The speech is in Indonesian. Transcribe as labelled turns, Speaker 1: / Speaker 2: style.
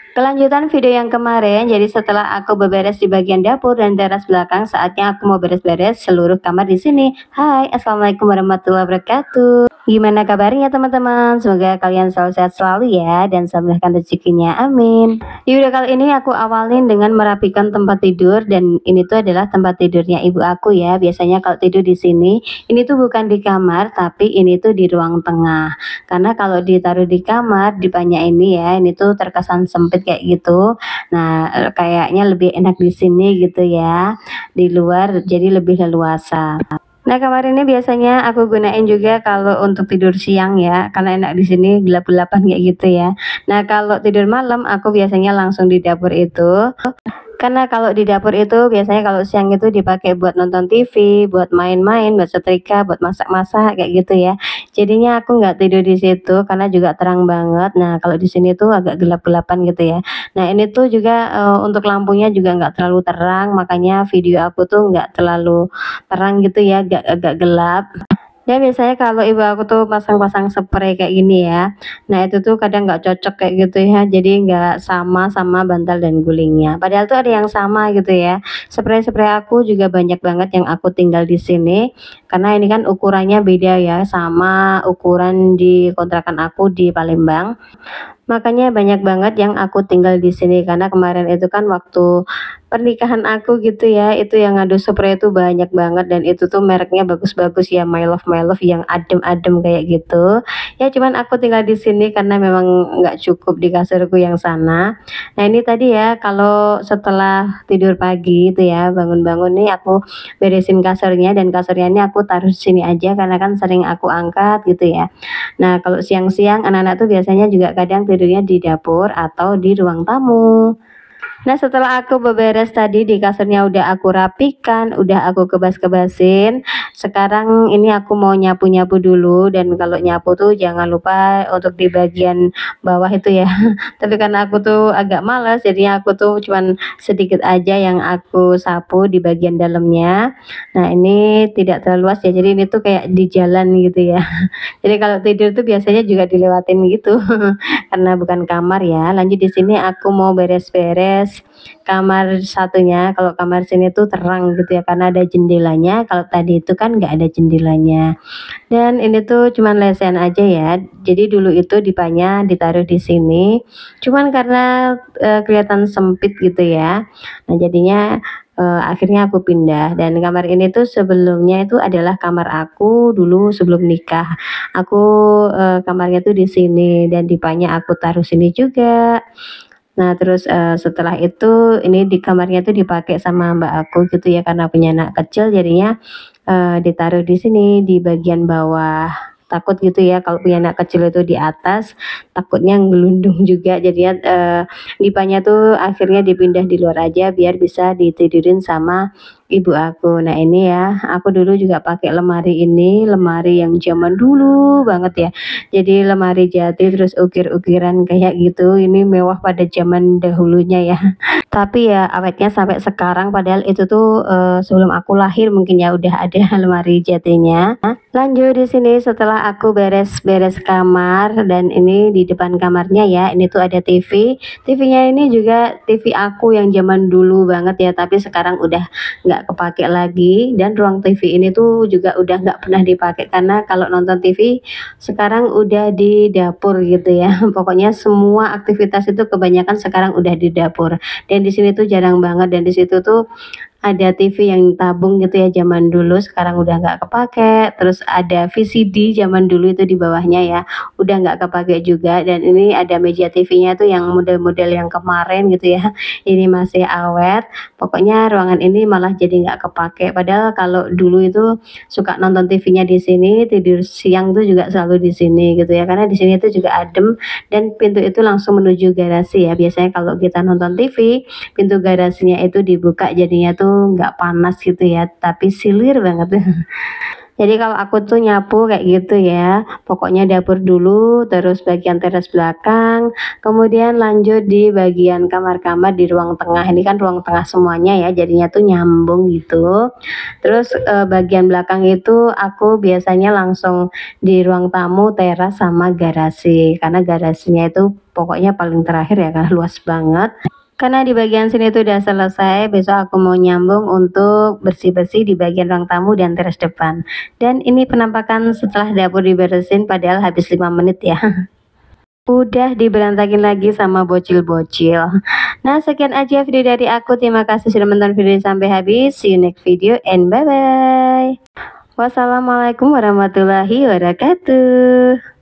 Speaker 1: Kelanjutan video yang kemarin, jadi setelah aku beberes di bagian dapur dan teras belakang, saatnya aku mau beres-beres seluruh kamar di sini. Hai, assalamualaikum warahmatullahi wabarakatuh. Gimana kabarnya teman-teman? Semoga kalian selalu sehat selalu ya dan selalu mudahkan rezekinya. Amin. Di video kali ini aku awalin dengan merapikan tempat tidur dan ini tuh adalah tempat tidurnya ibu aku ya. Biasanya kalau tidur di sini, ini tuh bukan di kamar tapi ini tuh di ruang tengah. Karena kalau ditaruh di kamar, di banyak ini ya, ini tuh terkesan sempit kayak gitu. Nah, kayaknya lebih enak di sini gitu ya. Di luar jadi lebih leluasa. Nah, kamar ini biasanya aku gunain juga kalau untuk tidur siang ya, karena enak di sini gelap-gelapan kayak gitu ya. Nah, kalau tidur malam aku biasanya langsung di dapur itu. Karena kalau di dapur itu biasanya kalau siang itu dipakai buat nonton TV, buat main-main, buat setrika, buat masak-masak kayak gitu ya. Jadinya aku nggak tidur di situ karena juga terang banget. Nah, kalau di sini tuh agak gelap-gelapan gitu ya. Nah, ini tuh juga untuk lampunya juga nggak terlalu terang, makanya video aku tuh nggak terlalu terang gitu ya, agak gelap. Dan biasanya kalau ibu aku tuh pasang-pasang spray kayak gini ya, nah itu tuh kadang nggak cocok kayak gitu ya, jadi nggak sama sama bantal dan gulingnya. Padahal tuh ada yang sama gitu ya. Spray-spray aku juga banyak banget yang aku tinggal di sini, karena ini kan ukurannya beda ya, sama ukuran di kontrakan aku di Palembang. Makanya banyak banget yang aku tinggal di sini karena kemarin itu kan waktu pernikahan aku gitu ya, itu yang ngadu spray itu banyak banget dan itu tuh mereknya bagus-bagus ya, My Love yang adem-adem kayak gitu. Ya cuman aku tinggal di sini karena memang nggak cukup di kasurku yang sana. Nah ini tadi ya kalau setelah tidur pagi itu ya, bangun-bangun nih aku beresin kasurnya dan kasurnya ini aku taruh sini aja karena kan sering aku angkat gitu ya. Nah, kalau siang-siang anak-anak tuh biasanya juga kadang tidurnya di dapur atau di ruang tamu. Nah, setelah aku beberes tadi di kasurnya udah aku rapikan, udah aku kebas-kebasin, sekarang ini aku mau nyapu-nyapu dulu dan kalau nyapu tuh jangan lupa untuk di bagian bawah itu ya. Tapi karena aku tuh agak malas, jadinya aku tuh cuman sedikit aja yang aku sapu di bagian dalamnya. Nah, ini tidak terlalu luas ya, jadi ini tuh kayak di jalan gitu ya. Jadi kalau tidur tuh biasanya juga dilewatin gitu, karena bukan kamar ya. Lanjut di sini aku mau beres-beres kamar satunya. Kalau kamar sini tuh terang gitu ya, karena ada jendelanya. Kalau tadi itu kan nggak ada jendelanya. Dan ini tuh cuman lesehan aja ya. Jadi dulu itu dipanya ditaruh di sini. Cuman karena kelihatan sempit gitu ya. Nah jadinya akhirnya aku pindah dan kamar ini tuh sebelumnya itu adalah kamar aku dulu sebelum nikah. Aku kamarnya tuh di sini dan dipanya aku taruh sini juga. Nah terus, setelah itu ini di kamarnya tuh dipakai sama mbak aku gitu ya karena punya anak kecil jadinya, ditaruh di sini di bagian bawah. Takut gitu ya kalau punya anak kecil itu di atas, takutnya ngelundung juga jadinya, dipanya tuh akhirnya dipindah di luar aja biar bisa ditidurin sama ibu aku. Nah ini ya, aku dulu juga pakai lemari ini, lemari yang zaman dulu banget ya. Jadi lemari jati terus ukir-ukiran kayak gitu, ini mewah pada zaman dahulunya ya. Tapi ya awetnya sampai sekarang padahal itu tuh, sebelum aku lahir mungkin ya udah ada lemari jatinya. Lanjut di sini setelah aku beres-beres kamar dan ini di depan kamarnya ya, ini tuh ada TV. TV-nya ini juga TV aku yang zaman dulu banget ya, tapi sekarang udah nggak kepakai lagi dan ruang TV ini tuh juga udah nggak pernah dipakai karena kalau nonton TV sekarang udah di dapur gitu ya. Pokoknya semua aktivitas itu kebanyakan sekarang udah di dapur. Dan di sini tuh jarang banget dan di situ tuh ada TV yang tabung gitu ya zaman dulu sekarang udah nggak kepake, terus ada VCD zaman dulu itu di bawahnya ya, udah nggak kepake juga dan ini ada meja TV-nya tuh yang model-model yang kemarin gitu ya, ini masih awet, pokoknya ruangan ini malah jadi nggak kepake, padahal kalau dulu itu suka nonton TV-nya di sini, tidur siang tuh juga selalu di sini gitu ya, karena di sini tuh juga adem dan pintu itu langsung menuju garasi ya, biasanya kalau kita nonton TV, pintu garasinya itu dibuka jadinya tuh nggak panas gitu ya tapi silir banget. Jadi kalau aku tuh nyapu kayak gitu ya, pokoknya dapur dulu, terus bagian teras belakang, kemudian lanjut di bagian kamar-kamar di ruang tengah. Ini kan ruang tengah semuanya ya, jadinya tuh nyambung gitu. Terus bagian belakang itu aku biasanya langsung di ruang tamu, teras sama garasi, karena garasinya itu pokoknya paling terakhir ya, karena luas banget. Karena di bagian sini tuh udah selesai, besok aku mau nyambung untuk bersih-bersih di bagian ruang tamu dan teras depan. Dan ini penampakan setelah dapur diberesin, padahal habis 5 menit ya. Udah diberantakin lagi sama bocil-bocil. Nah, sekian aja video dari aku. Terima kasih sudah menonton video ini sampai habis. See you next video and bye-bye. Wassalamualaikum warahmatullahi wabarakatuh.